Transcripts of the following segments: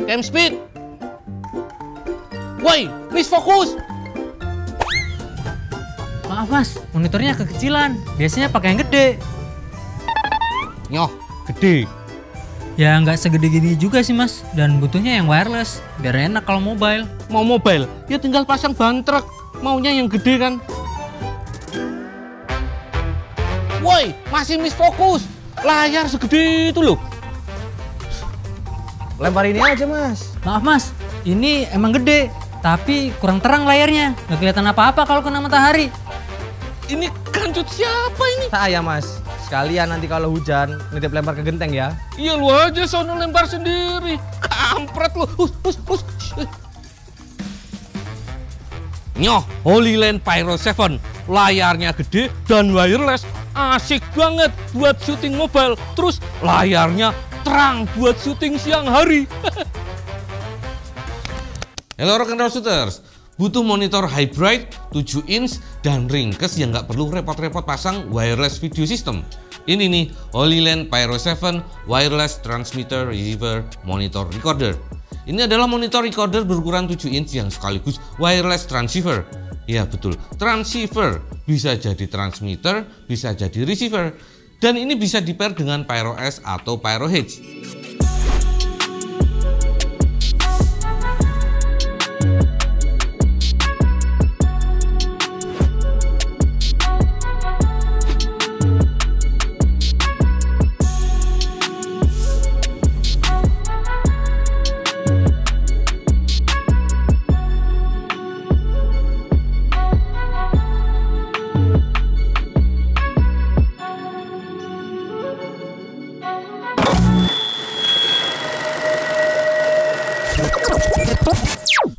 Camp speed. Woi, please fokus. Maaf mas, monitornya kekecilan. Biasanya pakai yang gede. Nyoh, gede. Ya nggak segede gini juga sih mas. Dan butuhnya yang wireless, biar enak kalau mobile. Mau mobile, ya tinggal pasang ban truk. Maunya yang gede kan? Woi, masih miss fokus. Layar segede itu loh. Lempar ini aja mas. Maaf mas, ini emang gede. Tapi kurang terang layarnya. Nggak kelihatan apa-apa kalau kena matahari. Ini kancut siapa ini? Saya mas. Sekalian nanti kalau hujan, nitip lempar ke genteng ya. Iya lu aja sono lempar sendiri. Kampret lu. Hus. Nyoh, Holy Land Pyro 7. Layarnya gede dan wireless. Asik banget buat syuting mobile. Terus layarnya terang buat syuting siang hari. Hello rock'n'roll shooters. Butuh monitor hybrid 7 inch dan ringkes yang nggak perlu repot-repot pasang wireless video system. Ini nih Holy Land Pyro 7 Wireless Transmitter Receiver Monitor Recorder. Ini adalah monitor recorder berukuran 7 inch yang sekaligus wireless transceiver. Ya betul, transceiver. Bisa jadi transmitter, bisa jadi receiver. Dan ini bisa di-pair dengan Pyro S atau Pyro H.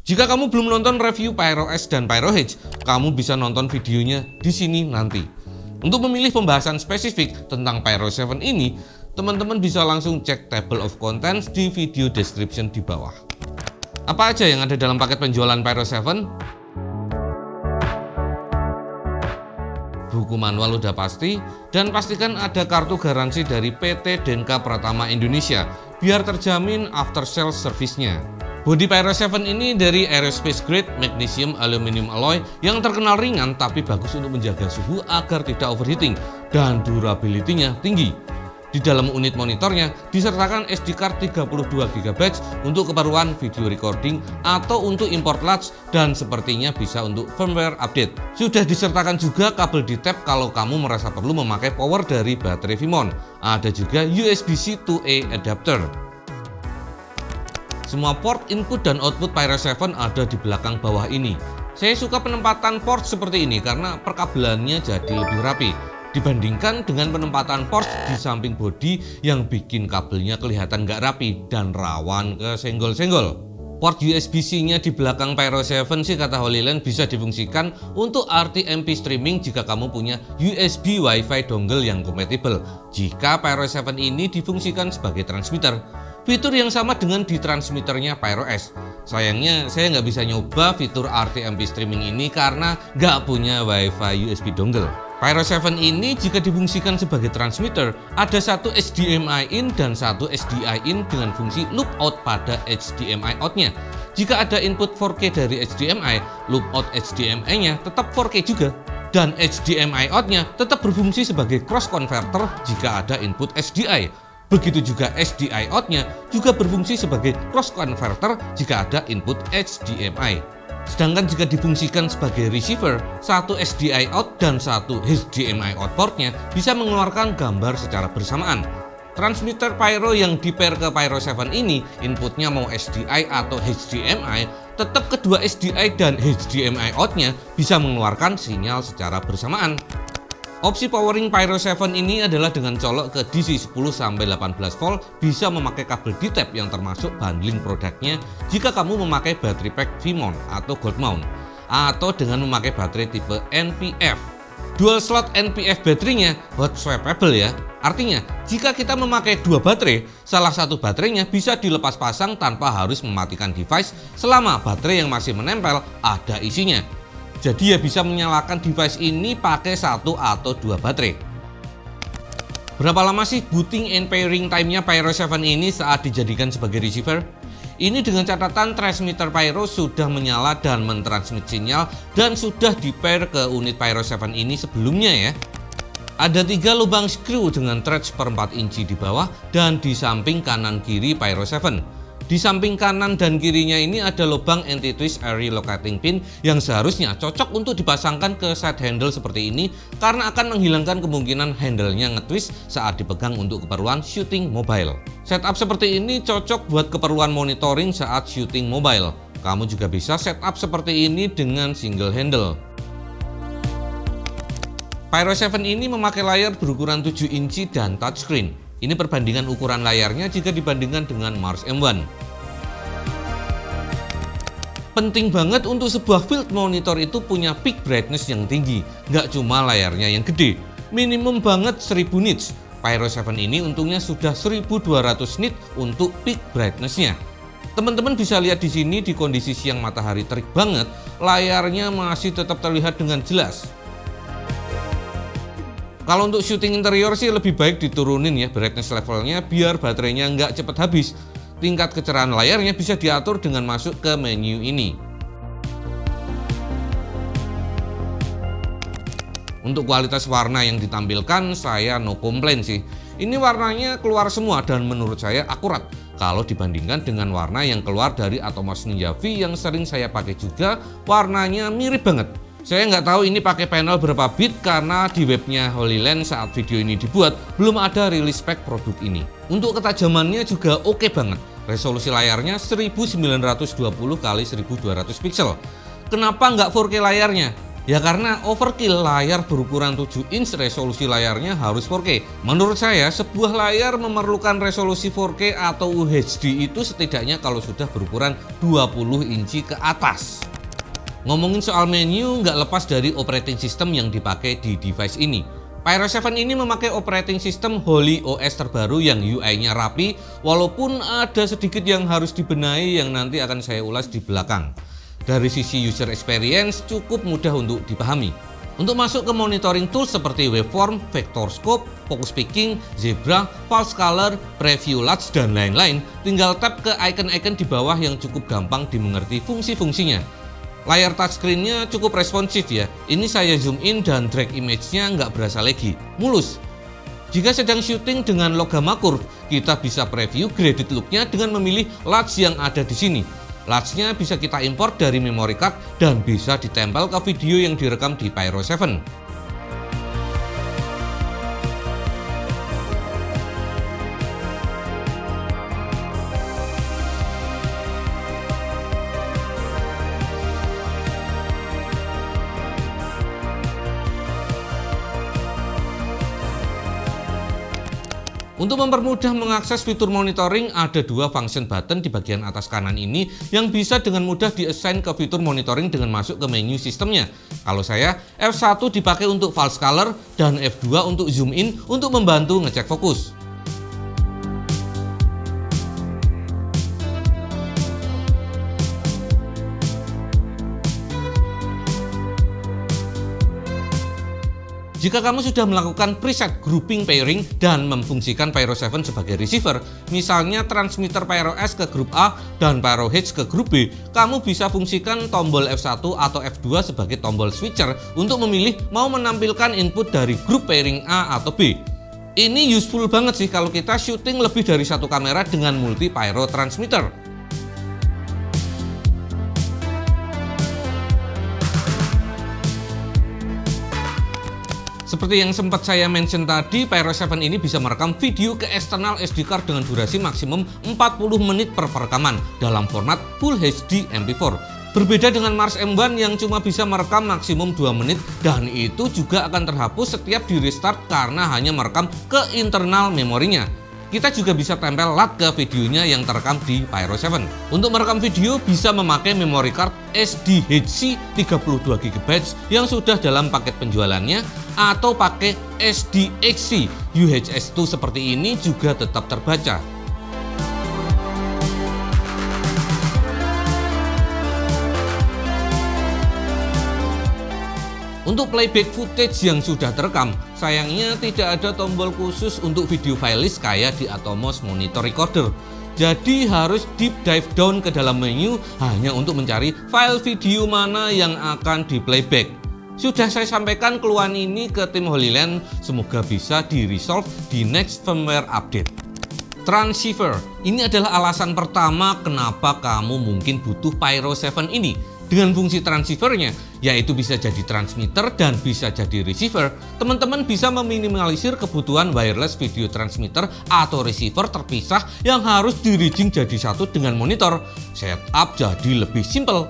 Jika kamu belum nonton review Pyro S dan Pyro H, kamu bisa nonton videonya di sini nanti. Untuk memilih pembahasan spesifik tentang Pyro 7 ini, teman-teman bisa langsung cek table of contents di video description di bawah. Apa aja yang ada dalam paket penjualan Pyro 7? Buku manual udah pasti, dan pastikan ada kartu garansi dari PT Denka Pratama Indonesia, biar terjamin after sales service-nya. Bodi Pyro 7 ini dari aerospace grade magnesium aluminium alloy yang terkenal ringan tapi bagus untuk menjaga suhu agar tidak overheating dan durability-nya tinggi. Di dalam unit monitornya disertakan SD card 32 GB untuk keperluan video recording atau untuk import large dan sepertinya bisa untuk firmware update. Sudah disertakan juga kabel di-tap kalau kamu merasa perlu memakai power dari baterai VMON. Ada juga USB-C to A adapter. Semua port input dan output Pyro 7 ada di belakang bawah ini. Saya suka penempatan port seperti ini karena perkabelannya jadi lebih rapi dibandingkan dengan penempatan port di samping bodi yang bikin kabelnya kelihatan nggak rapi dan rawan ke senggol-senggol. Port USB-C-nya di belakang Pyro 7 sih kata Holy Land bisa difungsikan untuk RTMP streaming jika kamu punya USB Wi-Fi dongle yang compatible. Jika Pyro 7 ini difungsikan sebagai transmitter. Fitur yang sama dengan di transmitternya Pyro S. Sayangnya saya nggak bisa nyoba fitur RTMP streaming ini karena nggak punya Wi-Fi USB dongle. Pyro 7 ini jika difungsikan sebagai transmitter, ada satu HDMI in dan satu SDI in dengan fungsi loop out pada HDMI outnya. Jika ada input 4K dari HDMI, loop out HDMI-nya tetap 4K juga. Dan HDMI outnya tetap berfungsi sebagai cross converter jika ada input SDI. Begitu juga SDI out-nya juga berfungsi sebagai cross converter jika ada input HDMI. Sedangkan jika difungsikan sebagai receiver, satu SDI out dan satu HDMI out portnya bisa mengeluarkan gambar secara bersamaan. Transmitter Pyro yang di-pair ke Pyro 7 ini, inputnya mau SDI atau HDMI, tetap kedua SDI dan HDMI out-nya bisa mengeluarkan sinyal secara bersamaan. Opsi powering Pyro 7 ini adalah dengan colok ke DC 10-18 volt, bisa memakai kabel di-tap yang termasuk bundling produknya jika kamu memakai baterai pack VMON atau Gold Mount, atau dengan memakai baterai tipe NPF. Dual slot NPF baterainya hot swappable ya, artinya jika kita memakai dua baterai, salah satu baterainya bisa dilepas pasang tanpa harus mematikan device selama baterai yang masih menempel ada isinya. Jadi ya bisa menyalakan device ini pakai satu atau dua baterai. Berapa lama sih booting and pairing time-nya Pyro 7 ini saat dijadikan sebagai receiver? Ini dengan catatan transmitter Pyro sudah menyala dan mentransmit sinyal dan sudah di-pair ke unit Pyro 7 ini sebelumnya ya. Ada 3 lubang screw dengan thread 1/4 inci di bawah dan di samping kanan kiri Pyro 7. Di samping kanan dan kirinya ini ada lubang anti-twist air relocating pin yang seharusnya cocok untuk dipasangkan ke side handle seperti ini karena akan menghilangkan kemungkinan handle-nya nge-twist saat dipegang untuk keperluan shooting mobile. Setup seperti ini cocok buat keperluan monitoring saat shooting mobile. Kamu juga bisa setup seperti ini dengan single handle. Pyro 7 ini memakai layar berukuran 7 inci dan touchscreen. Ini perbandingan ukuran layarnya jika dibandingkan dengan Mars M1. Penting banget untuk sebuah field monitor itu punya peak brightness yang tinggi, nggak cuma layarnya yang gede. Minimum banget 1000 nits. Pyro 7 ini untungnya sudah 1200 nit untuk peak brightness-nya. Teman-teman bisa lihat di sini di kondisi siang matahari terik banget, layarnya masih tetap terlihat dengan jelas. Kalau untuk syuting interior sih lebih baik diturunin ya brightness levelnya biar baterainya nggak cepet habis. Tingkat kecerahan layarnya bisa diatur dengan masuk ke menu ini. Untuk kualitas warna yang ditampilkan saya no komplain sih. Ini warnanya keluar semua dan menurut saya akurat kalau dibandingkan dengan warna yang keluar dari Atomos Ninja V yang sering saya pakai juga, warnanya mirip banget. Saya nggak tahu ini pakai panel berapa bit karena di webnya HoloLens saat video ini dibuat belum ada rilis spek produk ini. Untuk ketajamannya juga oke banget. Resolusi layarnya 1920 x 1200 pixel. Kenapa nggak 4K layarnya? Ya karena overkill, layar berukuran 7 inch resolusi layarnya harus 4K. Menurut saya sebuah layar memerlukan resolusi 4K atau UHD itu setidaknya kalau sudah berukuran 20 inci ke atas. Ngomongin soal menu nggak lepas dari operating system yang dipakai di device ini. Pyro 7 ini memakai operating system HoloOS terbaru yang UI-nya rapi, walaupun ada sedikit yang harus dibenahi yang nanti akan saya ulas di belakang. Dari sisi user experience cukup mudah untuk dipahami. Untuk masuk ke monitoring tools seperti waveform, vector scope, focus picking, zebra, false color, preview LUTs, dan lain-lain, tinggal tap ke icon-icon di bawah yang cukup gampang dimengerti fungsi-fungsinya. Layar touchscreen-nya cukup responsif ya. Ini saya zoom in dan drag image-nya nggak berasa laggy, mulus. Jika sedang syuting dengan Logama Curve, kita bisa preview graded look-nya dengan memilih LUTs yang ada di sini. LUTs-nya bisa kita import dari memory card dan bisa ditempel ke video yang direkam di Pyro 7. Untuk mempermudah mengakses fitur monitoring, ada 2 function button di bagian atas kanan ini yang bisa dengan mudah di-assign ke fitur monitoring dengan masuk ke menu sistemnya. Kalau saya, F1 dipakai untuk false color dan F2 untuk zoom in untuk membantu ngecek fokus. Jika kamu sudah melakukan preset grouping pairing dan memfungsikan Pyro 7 sebagai receiver, misalnya transmitter Pyro S ke grup A dan Pyro H ke grup B, kamu bisa fungsikan tombol F1 atau F2 sebagai tombol switcher untuk memilih mau menampilkan input dari grup pairing A atau B. Ini useful banget sih kalau kita syuting lebih dari satu kamera dengan multi Pyro transmitter. Seperti yang sempat saya mention tadi, Pyro 7 ini bisa merekam video ke external SD card dengan durasi maksimum 40 menit per perekaman dalam format Full HD MP4. Berbeda dengan Mars M1 yang cuma bisa merekam maksimum 2 menit dan itu juga akan terhapus setiap di restart karena hanya merekam ke internal memorinya. Kita juga bisa tempel LUT ke videonya yang terekam di Pyro 7. Untuk merekam video bisa memakai memory card SDHC 32GB yang sudah dalam paket penjualannya atau pakai SDHC UHS-2 seperti ini juga tetap terbaca. Untuk playback footage yang sudah terekam, sayangnya tidak ada tombol khusus untuk video fileless kayak di Atomos Monitor Recorder. Jadi harus deep dive down ke dalam menu hanya untuk mencari file video mana yang akan di playback. Sudah saya sampaikan keluhan ini ke tim Holyland, semoga bisa di-resolve di next firmware update. Transceiver, ini adalah alasan pertama kenapa kamu mungkin butuh Pyro 7 ini. Dengan fungsi transceivernya, yaitu bisa jadi transmitter dan bisa jadi receiver, teman-teman bisa meminimalisir kebutuhan wireless video transmitter atau receiver terpisah yang harus di-rigging jadi satu dengan monitor. Setup jadi lebih simple.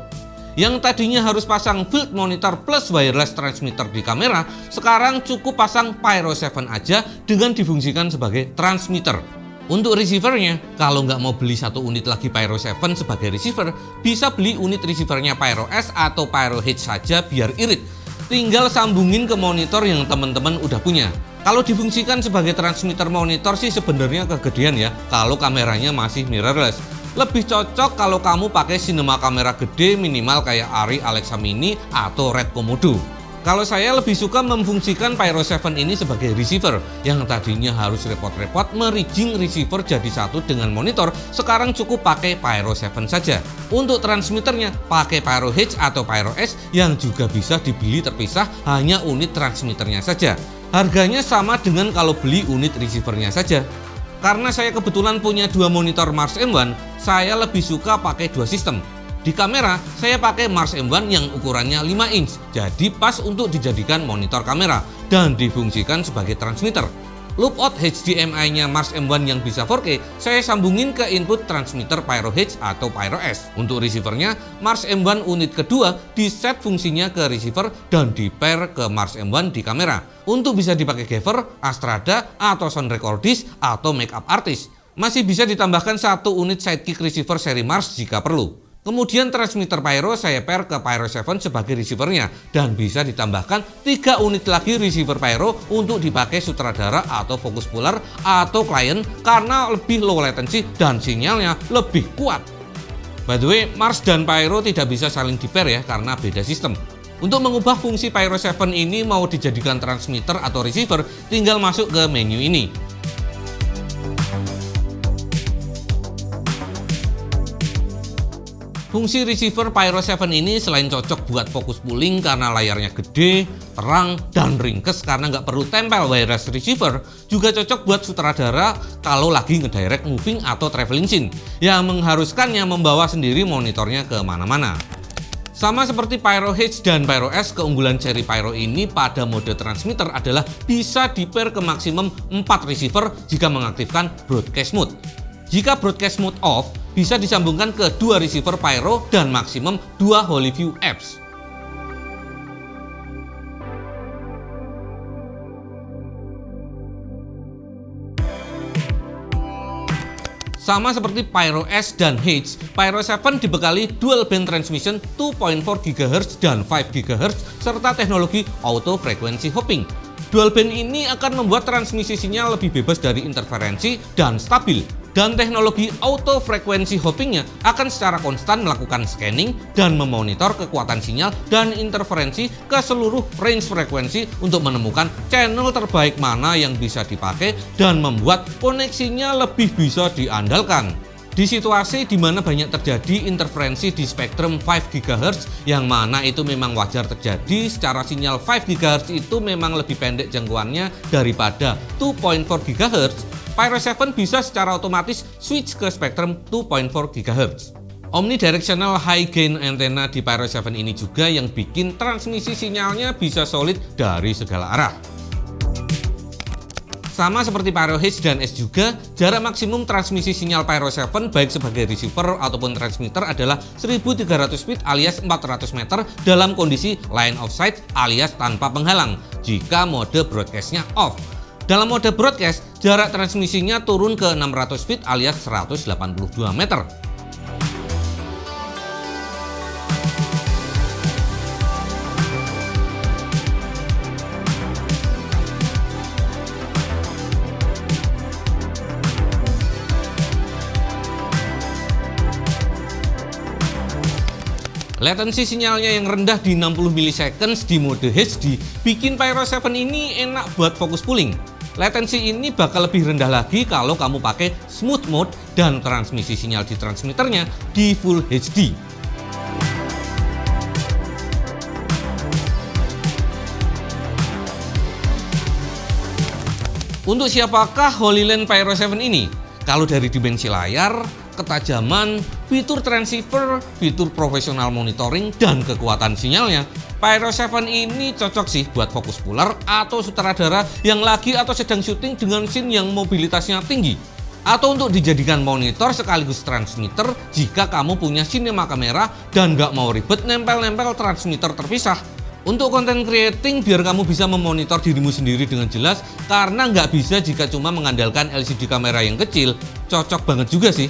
Yang tadinya harus pasang field monitor plus wireless transmitter di kamera, sekarang cukup pasang Pyro 7 aja dengan difungsikan sebagai transmitter. Untuk receivernya, kalau nggak mau beli satu unit lagi Pyro 7 sebagai receiver, bisa beli unit receivernya Pyro S atau Pyro H saja biar irit. Tinggal sambungin ke monitor yang teman-teman udah punya. Kalau difungsikan sebagai transmitter monitor sih sebenarnya kegedean ya, kalau kameranya masih mirrorless. Lebih cocok kalau kamu pakai cinema kamera gede minimal kayak Arri Alexa Mini atau Red Komodo. Kalau saya lebih suka memfungsikan Pyro 7 ini sebagai receiver, yang tadinya harus repot-repot merigging receiver jadi satu dengan monitor, sekarang cukup pakai Pyro 7 saja. Untuk transmitternya, pakai Pyro H atau Pyro S yang juga bisa dibeli terpisah hanya unit transmitternya saja. Harganya sama dengan kalau beli unit receivernya saja. Karena saya kebetulan punya dua monitor Mars M1, saya lebih suka pakai dua sistem. Di kamera, saya pakai Mars M1 yang ukurannya 5 inch, jadi pas untuk dijadikan monitor kamera dan difungsikan sebagai transmitter. Loopout HDMI-nya Mars M1 yang bisa 4K, saya sambungin ke input transmitter Pyro H atau Pyro S. Untuk receivernya, Mars M1 unit kedua di-set fungsinya ke receiver dan di-pair ke Mars M1 di kamera. Untuk bisa dipakai gaver, Astrada, atau sound recordist, atau makeup artist. Masih bisa ditambahkan satu unit sidekick receiver seri Mars jika perlu. Kemudian transmitter Pyro saya pair ke Pyro 7 sebagai receivernya dan bisa ditambahkan 3 unit lagi receiver Pyro untuk dipakai sutradara atau fokus puller atau klien karena lebih low latency dan sinyalnya lebih kuat. By the way, Mars dan Pyro tidak bisa saling di-pair ya karena beda sistem. Untuk mengubah fungsi Pyro 7 ini mau dijadikan transmitter atau receiver, tinggal masuk ke menu ini. Fungsi receiver Pyro 7 ini selain cocok buat fokus pulling karena layarnya gede, terang, dan ringkes karena nggak perlu tempel wireless receiver, juga cocok buat sutradara kalau lagi ngedirect moving atau traveling scene, yang mengharuskannya membawa sendiri monitornya ke mana-mana. Sama seperti Pyro H dan Pyro S, keunggulan seri Pyro ini pada mode transmitter adalah bisa di-pair ke maksimum 4 receiver jika mengaktifkan broadcast mode. Jika broadcast mode off, bisa disambungkan ke 2 receiver Pyro dan maksimum 2 HoloView apps. Sama seperti Pyro S dan H, Pyro 7 dibekali dual band transmission 2.4 GHz dan 5 GHz serta teknologi auto frequency hopping. Dual band ini akan membuat transmisi sinyal lebih bebas dari interferensi dan stabil. Dan teknologi auto frequency hoppingnya akan secara konstan melakukan scanning dan memonitor kekuatan sinyal dan interferensi ke seluruh range frekuensi untuk menemukan channel terbaik mana yang bisa dipakai dan membuat koneksinya lebih bisa diandalkan. Di situasi di mana banyak terjadi interferensi di spektrum 5 GHz, yang mana itu memang wajar terjadi secara sinyal 5 GHz itu memang lebih pendek jangkauannya daripada 2.4 GHz, Pyro 7 bisa secara otomatis switch ke spektrum 2.4 GHz. Omnidirectional high gain antenna di Pyro 7 ini juga yang bikin transmisi sinyalnya bisa solid dari segala arah. Sama seperti Pyro H dan S juga, jarak maksimum transmisi sinyal Pyro 7 baik sebagai receiver ataupun transmitter adalah 1300 feet alias 400 meter dalam kondisi line of sight alias tanpa penghalang jika mode broadcastnya off. Dalam mode broadcast, jarak transmisinya turun ke 600 feet alias 182 meter. Latensi sinyalnya yang rendah di 60 milliseconds di mode HD bikin Pyro 7 ini enak buat fokus pulling. Latensi ini bakal lebih rendah lagi kalau kamu pakai smooth mode dan transmisi sinyal di transmitternya di Full HD. Untuk siapakah HoloLens Pyro 7 ini? Kalau dari dimensi layar, ketajaman, fitur transceiver, fitur profesional monitoring, dan kekuatan sinyalnya, Pyro 7 ini cocok sih buat fokus puller atau sutradara yang lagi atau sedang syuting dengan scene yang mobilitasnya tinggi. Atau untuk dijadikan monitor sekaligus transmitter jika kamu punya cinema kamera dan nggak mau ribet nempel-nempel transmitter terpisah. Untuk content creating biar kamu bisa memonitor dirimu sendiri dengan jelas, karena nggak bisa jika cuma mengandalkan LCD kamera yang kecil. Cocok banget juga sih.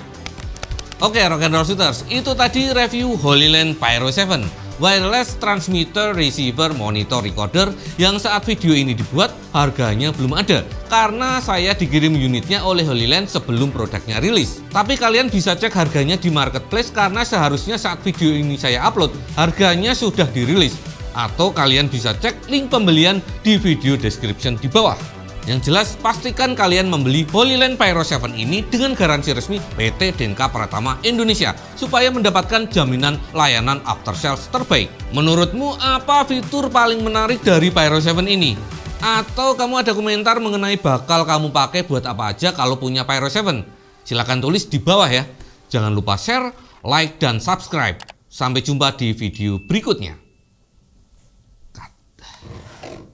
Oke Rock and Roll Shooters, itu tadi review HoloLens Pyro 7 Wireless Transmitter Receiver Monitor Recorder yang saat video ini dibuat harganya belum ada karena saya dikirim unitnya oleh HoloLens sebelum produknya rilis. Tapi kalian bisa cek harganya di marketplace karena seharusnya saat video ini saya upload harganya sudah dirilis. Atau kalian bisa cek link pembelian di video description di bawah. Yang jelas, pastikan kalian membeli HoloLens Pyro 7 ini dengan garansi resmi PT Denka Pratama Indonesia supaya mendapatkan jaminan layanan after sales terbaik. Menurutmu apa fitur paling menarik dari Pyro 7 ini? Atau kamu ada komentar mengenai bakal kamu pakai buat apa aja kalau punya Pyro 7? Silahkan tulis di bawah ya. Jangan lupa share, like, dan subscribe. Sampai jumpa di video berikutnya.